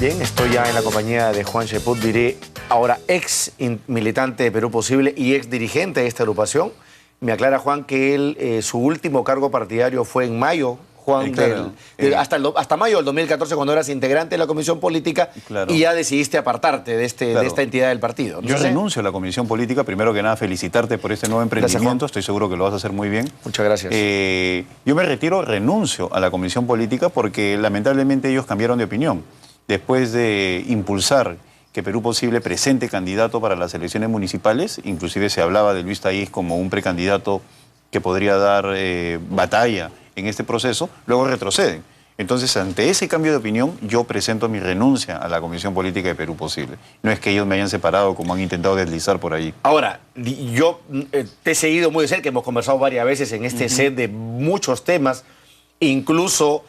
Bien, estoy ya en la compañía de Juan Cheput, diré ahora ex militante de Perú Posible y ex dirigente de esta agrupación. Me aclara Juan que él, su último cargo partidario fue en mayo, Juan, claro, hasta mayo del 2014, cuando eras integrante de la Comisión Política, claro, y ya decidiste apartarte de, de esta entidad del partido. Yo renuncio a la Comisión Política. Primero que nada, felicitarte por este nuevo emprendimiento. Gracias, estoy seguro que lo vas a hacer muy bien. Muchas gracias. Yo me retiro, renuncio a la Comisión Política porque lamentablemente ellos cambiaron de opinión. Después de impulsar que Perú Posible presente candidato para las elecciones municipales, inclusive se hablaba de Luis Taís como un precandidato que podría dar batalla en este proceso, luego retroceden. Entonces, ante ese cambio de opinión, yo presento mi renuncia a la Comisión Política de Perú Posible. No es que ellos me hayan separado como han intentado deslizar por ahí. Ahora, yo te he seguido muy de cerca, hemos conversado varias veces en este set de muchos temas, incluso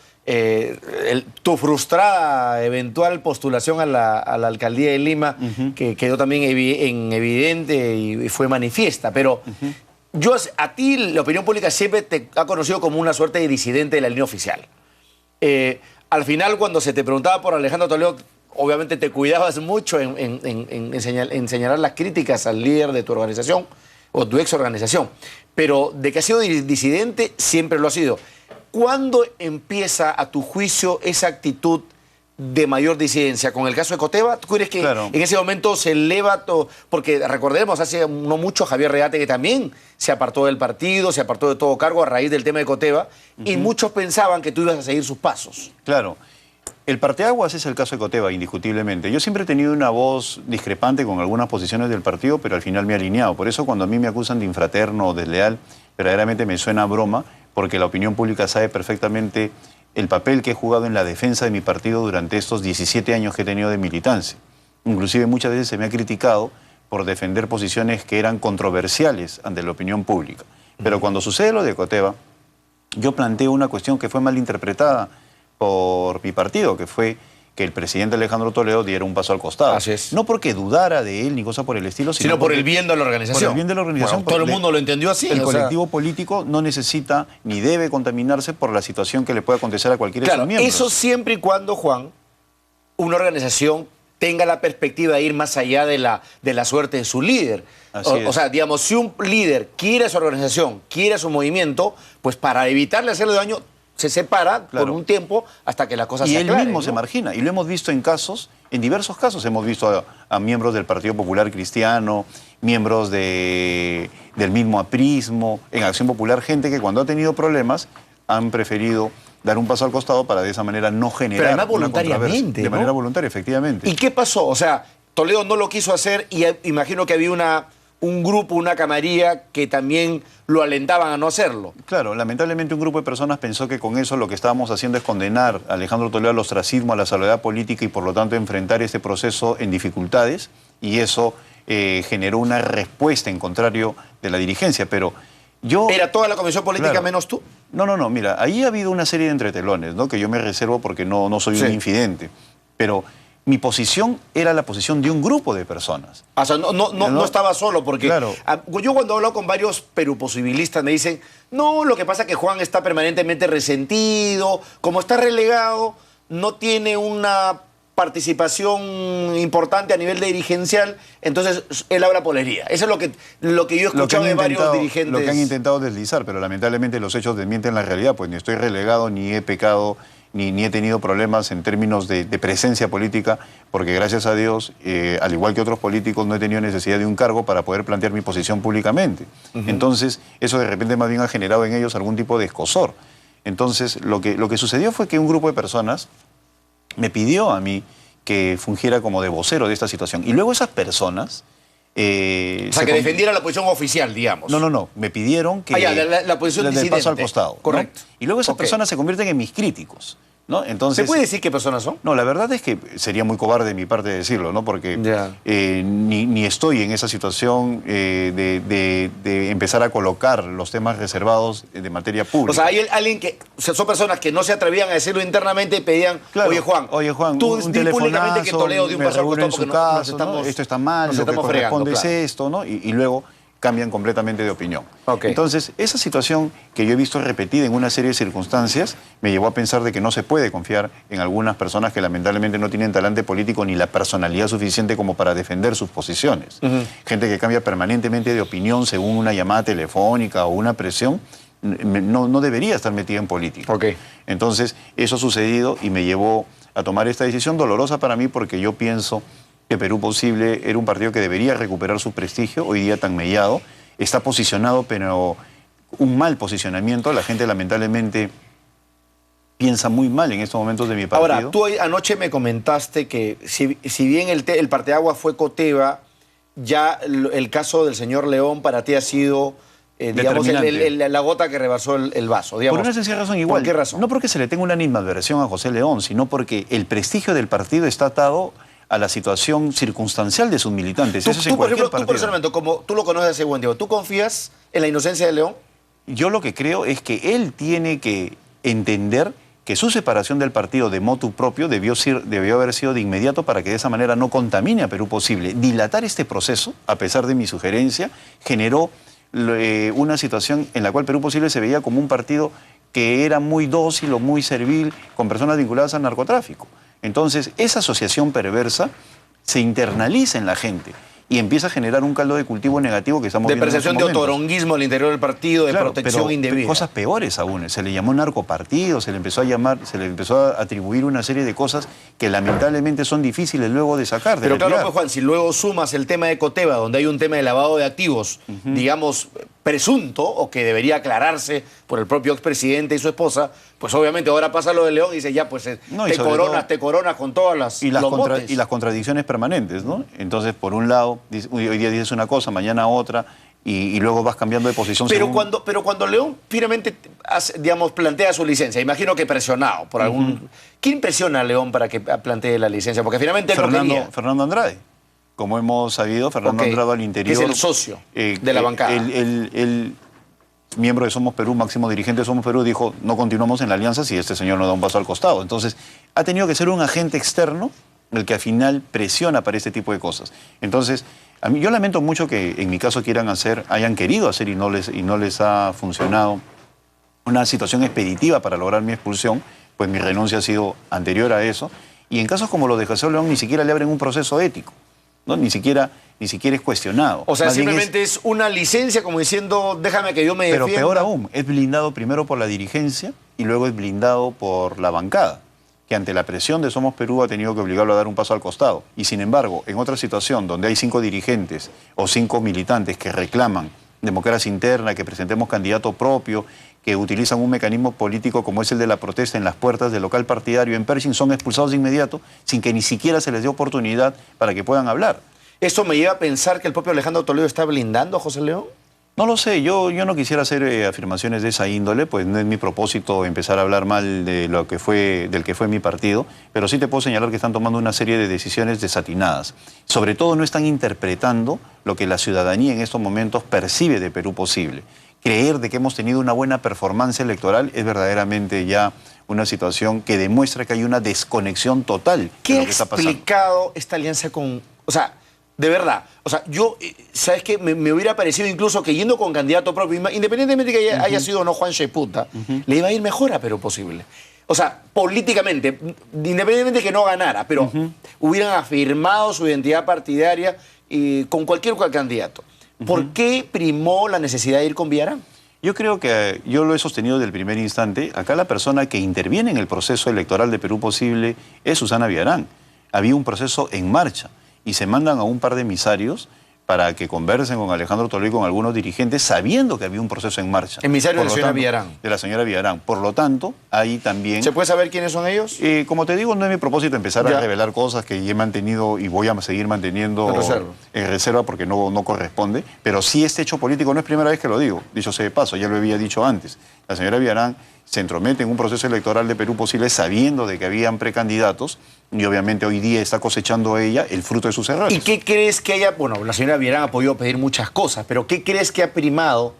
tu frustrada eventual postulación a la alcaldía de Lima, que quedó también en evidente y fue manifiesta, pero a ti la opinión pública siempre te ha conocido como una suerte de disidente de la línea oficial. Al final, cuando se te preguntaba por Alejandro Toledo, obviamente te cuidabas mucho en señalar las críticas al líder de tu organización o tu ex organización, pero de que has sido disidente, siempre lo has sido. ¿Cuándo empieza, a tu juicio, esa actitud de mayor disidencia? ¿Con el caso de Coteva? ¿Tú crees que en ese momento se eleva todo? Porque recordemos, hace no mucho Javier Reate, que también se apartó del partido, se apartó de todo cargo a raíz del tema de Coteva, y muchos pensaban que tú ibas a seguir sus pasos. Claro. El parteaguas es el caso de Coteva, indiscutiblemente. Yo siempre he tenido una voz discrepante con algunas posiciones del partido, pero al final me he alineado. Por eso cuando a mí me acusan de infraterno o desleal, verdaderamente me suena a broma, porque la opinión pública sabe perfectamente el papel que he jugado en la defensa de mi partido durante estos 17 años que he tenido de militancia. Inclusive muchas veces se me ha criticado por defender posiciones que eran controversiales ante la opinión pública. Pero cuando sucede lo de Coteva, yo planteo una cuestión que fue mal interpretada por mi partido, que fue que el presidente Alejandro Toledo diera un paso al costado. Así es. No porque dudara de él ni cosa por el estilo, sino por el bien de la organización. Por el bien de la organización. Bueno, todo el mundo lo entendió así. El colectivo político no necesita ni debe contaminarse por la situación que le puede acontecer a cualquiera de sus miembros. Eso siempre y cuando, Juan, una organización tenga la perspectiva de ir más allá de la suerte de su líder. O sea, digamos, si un líder quiere a su organización, quiere a su movimiento, pues para evitarle hacerle daño, se separa por un tiempo hasta que la cosa se aclare. Y él mismo se margina. Y lo hemos visto en casos, en diversos casos. Hemos visto a miembros del Partido Popular Cristiano, miembros del mismo aprismo, en Acción Popular, gente que cuando ha tenido problemas han preferido dar un paso al costado para de esa manera no generar. Pero además voluntariamente, de manera voluntaria, efectivamente. ¿Y qué pasó? O sea, Toledo no lo quiso hacer y imagino que había un grupo, una camarilla que también lo alentaban a no hacerlo. Claro, lamentablemente un grupo de personas pensó que con eso lo que estábamos haciendo es condenar a Alejandro Toledo al ostracismo, a la soledad política y por lo tanto enfrentar este proceso en dificultades, y eso generó una respuesta en contrario de la dirigencia, pero yo... ¿Era toda la comisión política menos tú? No, mira, ahí ha habido una serie de entretelones, ¿no?, que yo me reservo porque no soy un infidente, pero... Mi posición era la posición de un grupo de personas. O sea, no estaba solo, porque yo cuando hablo con varios peruposibilistas me dicen, no, lo que pasa es que Juan está permanentemente resentido, como está relegado, no tiene una participación importante a nivel dirigencial, entonces él habla polería. Eso es lo que yo he escuchado de varios dirigentes. Lo que han intentado deslizar, pero lamentablemente los hechos desmienten la realidad, pues ni estoy relegado, ni he pecado, ni he tenido problemas en términos de presencia política, porque gracias a Dios, al igual que otros políticos, no he tenido necesidad de un cargo para poder plantear mi posición públicamente. Entonces, eso de repente más bien ha generado en ellos algún tipo de escozor. Entonces, lo que sucedió fue que un grupo de personas me pidió a mí que fungiera como de vocero de esta situación. Y luego esas personas... o sea, que defendiera la posición oficial, digamos. No. Me pidieron que... la posición disidente. Del paso al costado. Correcto. ¿No? Y luego esas personas se convierten en mis críticos, ¿no? Entonces, ¿se puede decir qué personas son? No, la verdad es que sería muy cobarde de mi parte decirlo, ¿no? Porque ni estoy en esa situación de empezar a colocar los temas reservados de materia pública. O sea, hay alguien que... son personas que no se atrevían a decirlo internamente y pedían, oye Juan, tú di públicamente que Toledo dio un paso al costado porque esto está mal, lo que corresponde es esto, ¿no? Y luego cambian completamente de opinión. Ok. Entonces, esa situación que yo he visto repetida en una serie de circunstancias me llevó a pensar de que no se puede confiar en algunas personas que lamentablemente no tienen talante político ni la personalidad suficiente como para defender sus posiciones. Gente que cambia permanentemente de opinión según una llamada telefónica o una presión, no debería estar metida en política. Ok. Entonces, eso ha sucedido y me llevó a tomar esta decisión dolorosa para mí porque yo pienso que Perú Posible era un partido que debería recuperar su prestigio, hoy día tan mellado, está posicionado, pero un mal posicionamiento. La gente lamentablemente piensa muy mal en estos momentos de mi partido. Ahora, tú anoche me comentaste que si bien el parteaguas fue Coteva, ya el caso del señor León para ti ha sido, digamos, la gota que rebasó el vaso. Digamos. Por una sencilla razón igual. ¿Por qué razón? No porque se le tenga una animadversión a José León, sino porque el prestigio del partido está atado a la situación circunstancial de sus militantes. Eso es en cualquier partido. Tú personalmente, como tú lo conoces hace buen tiempo, ¿tú confías en la inocencia de León? Yo lo que creo es que él tiene que entender que su separación del partido de motu propio debió haber sido de inmediato para que de esa manera no contamine a Perú Posible. Dilatar este proceso, a pesar de mi sugerencia, generó una situación en la cual Perú Posible se veía como un partido que era muy dócil o muy servil con personas vinculadas al narcotráfico. Entonces, esa asociación perversa se internaliza en la gente y empieza a generar un caldo de cultivo negativo que estamos viendo en estos percepción de momentos. otoronguismo al interior del partido, de Claro, protección pero indebida. Cosas peores aún. Se le llamó narcopartido, se le empezó a atribuir una serie de cosas que lamentablemente son difíciles luego de sacar. Pero claro, pues, Juan, si luego sumas el tema de Coteva, donde hay un tema de lavado de activos, digamos, presunto, o que debería aclararse por el propio expresidente y su esposa, pues obviamente ahora pasa lo de León y dice, ya, pues te coronas con todas las y las contradicciones permanentes, ¿no? Entonces, por un lado, hoy día dices una cosa, mañana otra, y luego vas cambiando de posición. Pero cuando León finalmente, digamos, plantea su licencia, imagino que presionado por algún... ¿Quién presiona a León para que plantee la licencia? Porque finalmente él no quería. Fernando Andrade. Como hemos sabido, Fernando Andrade al interior... Que es el socio de la bancada. El miembro de Somos Perú, máximo dirigente de Somos Perú, dijo, no continuamos en la alianza si este señor no da un paso al costado. Entonces, ha tenido que ser un agente externo el que al final presiona para este tipo de cosas. Entonces, yo lamento mucho que en mi caso hayan querido hacer y no les ha funcionado una situación expeditiva para lograr mi expulsión, pues mi renuncia ha sido anterior a eso. Y en casos como los de José León ni siquiera le abren un proceso ético, ¿no? Ni siquiera es cuestionado. O sea, simplemente es una licencia como diciendo, déjame que yo me defienda. Pero peor aún, es blindado primero por la dirigencia y luego es blindado por la bancada, que ante la presión de Somos Perú ha tenido que obligarlo a dar un paso al costado. Y sin embargo, en otra situación donde hay 5 dirigentes o 5 militantes que reclaman democracia interna, que presentemos candidato propio, que utilizan un mecanismo político como es el de la protesta en las puertas del local partidario en Pershing, son expulsados de inmediato sin que ni siquiera se les dé oportunidad para que puedan hablar. ¿Esto me lleva a pensar que el propio Alejandro Toledo está blindando a José León? No lo sé, yo no quisiera hacer afirmaciones de esa índole, pues no es mi propósito empezar a hablar mal de del que fue mi partido, pero sí te puedo señalar que están tomando una serie de decisiones desatinadas. Sobre todo no están interpretando lo que la ciudadanía en estos momentos percibe de Perú Posible. Creer de que hemos tenido una buena performance electoral es verdaderamente ya una situación que demuestra que hay una desconexión total de lo que está pasando. ¿Qué ha explicado esta alianza con...? O sea, de verdad, o sea, yo, ¿sabes qué? Me hubiera parecido incluso que yendo con candidato propio, independientemente de que haya sido o no Juan Sheputa, le iba a ir mejor a Perú Posible. O sea, políticamente, independientemente de que no ganara, pero hubieran afirmado su identidad partidaria con cualquier candidato. ¿Por qué primó la necesidad de ir con Villarán? Yo creo que yo lo he sostenido desde el primer instante. Acá la persona que interviene en el proceso electoral de Perú Posible es Susana Villarán. Había un proceso en marcha y se mandan a un par de emisarios para que conversen con Alejandro Toledo y con algunos dirigentes, sabiendo que había un proceso en marcha. Emisarios de la señora Villarán. De la señora Villarán. Por lo tanto, ahí también... ¿Se puede saber quiénes son ellos? Como te digo, no es mi propósito empezar a revelar cosas que he mantenido y voy a seguir manteniendo en reserva porque no corresponde. Pero sí este hecho político no es primera vez que lo digo. Dicho sea de paso, ya lo había dicho antes. La señora Villarán se entromete en un proceso electoral de Perú Posible sabiendo de que habían precandidatos y obviamente hoy día está cosechando ella el fruto de sus errores. ¿Y qué crees que haya...? Bueno, la señora Villarán ha podido pedir muchas cosas, pero ¿qué crees que ha primado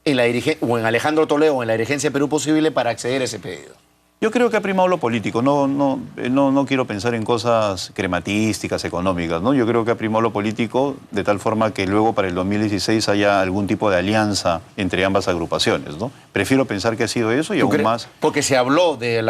en la o en Alejandro Toledo o en la dirigencia de Perú Posible para acceder a ese pedido? Yo creo que ha primado lo político. No quiero pensar en cosas crematísticas, económicas, ¿no? Yo creo que ha primado lo político de tal forma que luego para el 2016 haya algún tipo de alianza entre ambas agrupaciones, ¿no? Prefiero pensar que ha sido eso y aún más... Porque se habló de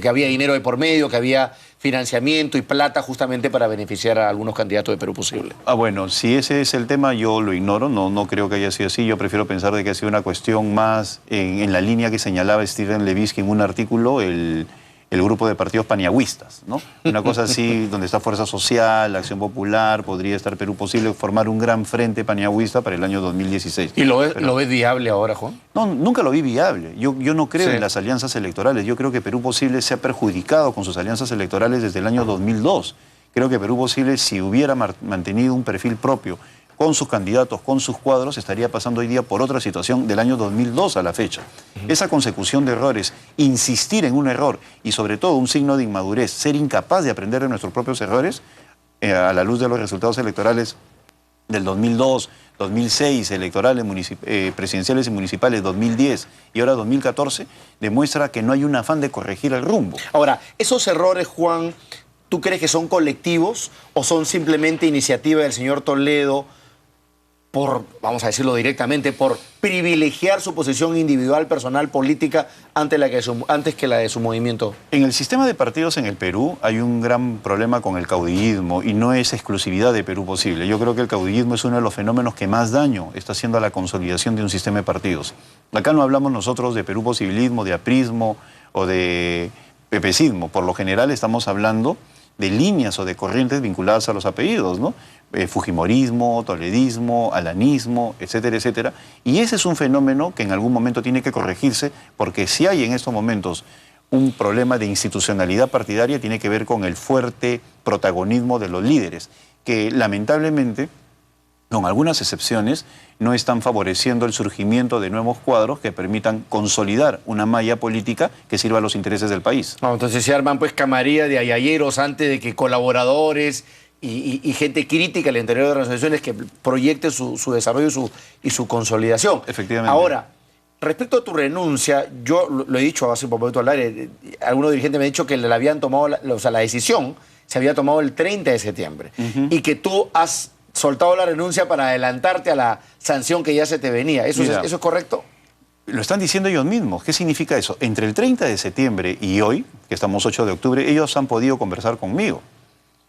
que había dinero de por medio, que había financiamiento y plata justamente para beneficiar a algunos candidatos de Perú Posible. Ah, bueno, si ese es el tema, yo lo ignoro, no creo que haya sido así. Yo prefiero pensar de que ha sido una cuestión más en la línea que señalaba Steven Levitsky en un artículo, el grupo de partidos paniagüistas, ¿no? Una cosa así, donde está Fuerza Social, Acción Popular, podría estar Perú Posible, formar un gran frente paniagüista para el año 2016. ¿Y lo ves viable ahora, Juan? No, nunca lo vi viable. Yo no creo Sí. en las alianzas electorales. Yo creo que Perú Posible se ha perjudicado con sus alianzas electorales desde el año 2002. Creo que Perú Posible, si hubiera mantenido un perfil propio con sus candidatos, con sus cuadros, estaría pasando hoy día por otra situación del año 2002 a la fecha. Esa consecución de errores, insistir en un error y sobre todo un signo de inmadurez, ser incapaz de aprender de nuestros propios errores, a la luz de los resultados electorales del 2002, 2006, electorales presidenciales y municipales 2010 y ahora 2014, demuestra que no hay un afán de corregir el rumbo. Ahora, esos errores, Juan, ¿tú crees que son colectivos o son simplemente iniciativa del señor Toledo por, vamos a decirlo directamente, por privilegiar su posición individual, personal, política antes que la de su movimiento? En el sistema de partidos en el Perú hay un gran problema con el caudillismo y no es exclusividad de Perú Posible. Yo creo que el caudillismo es uno de los fenómenos que más daño está haciendo a la consolidación de un sistema de partidos. Acá no hablamos nosotros de Perú Posibilismo, de aprismo o de pepecismo. Por lo general estamos hablando de líneas o de corrientes vinculadas a los apellidos, ¿no? Fujimorismo, toledismo, alanismo, etcétera, etcétera. Y ese es un fenómeno que en algún momento tiene que corregirse, porque si hay en estos momentos un problema de institucionalidad partidaria, tiene que ver con el fuerte protagonismo de los líderes, que lamentablemente, con algunas excepciones, no están favoreciendo el surgimiento de nuevos cuadros que permitan consolidar una malla política que sirva a los intereses del país. No, entonces se arman pues camarillas de ayayeros antes de que colaboradores y gente crítica al interior de las organizaciones que proyecte su desarrollo y su consolidación. Efectivamente. Ahora, respecto a tu renuncia, yo lo he dicho hace un momento al aire, algunos dirigentes me han dicho que le habían tomado, la decisión se había tomado el 30 de septiembre y que tú has soltado la renuncia para adelantarte a la sanción que ya se te venía. ¿Eso es correcto? Lo están diciendo ellos mismos. ¿Qué significa eso? Entre el 30 de septiembre y hoy, que estamos 8 de octubre, ellos han podido conversar conmigo.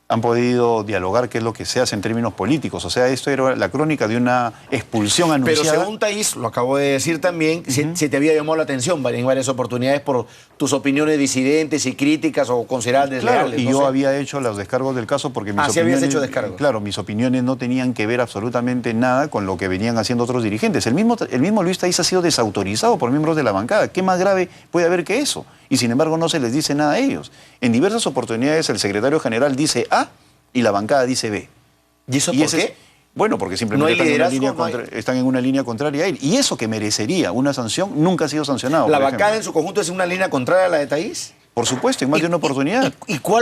Han podido dialogar qué es lo que se hace en términos políticos. O sea, esto era la crónica de una expulsión anunciada. Pero según Thaís, lo acabo de decir también, se te había llamado la atención en varias oportunidades por tus opiniones disidentes y críticas o consideradas desleales. Claro, y yo había hecho los descargos del caso porque mis opiniones... sí habías hecho descargos. Claro, mis opiniones no tenían que ver absolutamente nada con lo que venían haciendo otros dirigentes. El mismo Luis Thaís ha sido desautorizado por miembros de la bancada. ¿Qué más grave puede haber que eso? Y sin embargo no se les dice nada a ellos. En diversas oportunidades el secretario general dice A y la bancada dice B. ¿Y eso por qué? Bueno, porque simplemente están en una línea contraria a él. Y eso que merecería una sanción nunca ha sido sancionado. ¿La bancada en su conjunto es una línea contraria a la de Thaís? Por supuesto, en más de una oportunidad.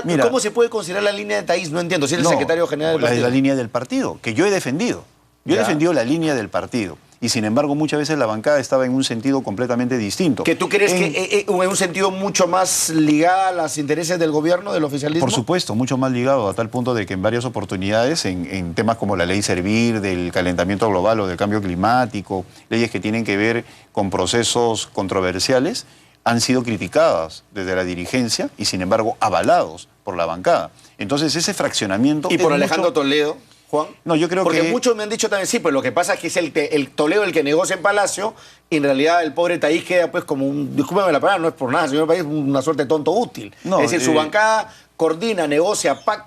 Mira, ¿cómo se puede considerar la línea de Thaís? No entiendo. Si es el secretario general del partido. La línea del partido, que yo he defendido. Yo he defendido la línea del partido. Y sin embargo, muchas veces la bancada estaba en un sentido completamente distinto. ¿Que tú crees que en un sentido mucho más ligado a los intereses del gobierno, del oficialismo? Por supuesto, mucho más ligado, a tal punto de que en varias oportunidades, en temas como la ley Servir, del calentamiento global o del cambio climático, leyes que tienen que ver con procesos controversiales, han sido criticadas desde la dirigencia y sin embargo avalados por la bancada. Entonces ese fraccionamiento... ¿Y por Alejandro Toledo, Juan? No, yo creo Porque muchos me han dicho también, sí, pues lo que pasa es que es el Toledo el que negocia en Palacio y en realidad el pobre Thaís queda pues como un, discúlpeme la palabra, no es por nada, señor País, una suerte de tonto útil. No, es decir, su bancada coordina, negocia, pacta